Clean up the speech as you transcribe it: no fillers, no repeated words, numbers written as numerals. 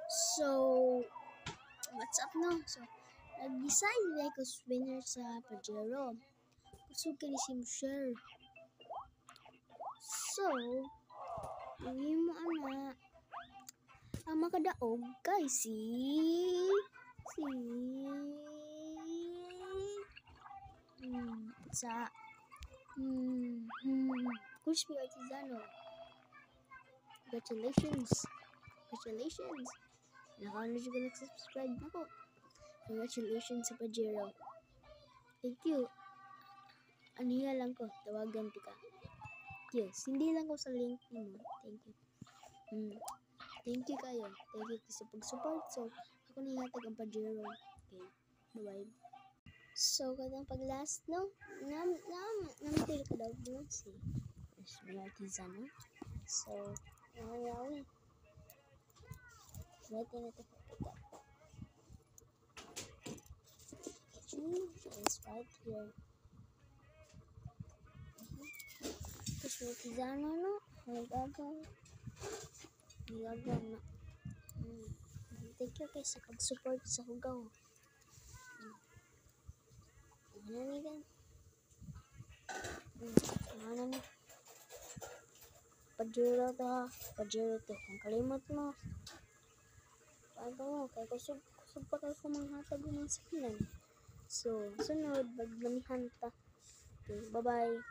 So, what's up no? So, nag-decide na ko winner sa Pajero. Kusog ka ni si Michelle. So, hindi mo ang makadaog kay sa Crispy Artisano. Congratulations. Nakano juga nag-subscribe na ko. Congratulations sa Pajero. Thank you. Aniya lang ko, tawagan ka. Yes, hindi lang ko sa link mo. Thank you. Thank you kayo. Thank you sa pag-support. So, ako nihatag ang Pajero. Okay. Bye-bye. So, kadang pag-last, no? Namitil ka daw mo si Artisano. So, nangyari. Natin na ito papikat. It's right here. Tapos Artisano, no? Nagagaw na. Thank you guys sa pag-support sa Hugaw. Ano na gan? Ano na? Pajero to. Kung kalimot mo. Paano mo? Kaya kusog pa kayo kumanghatag ng sakinan. So, sunod, maglamihan ta. Okay, bye-bye.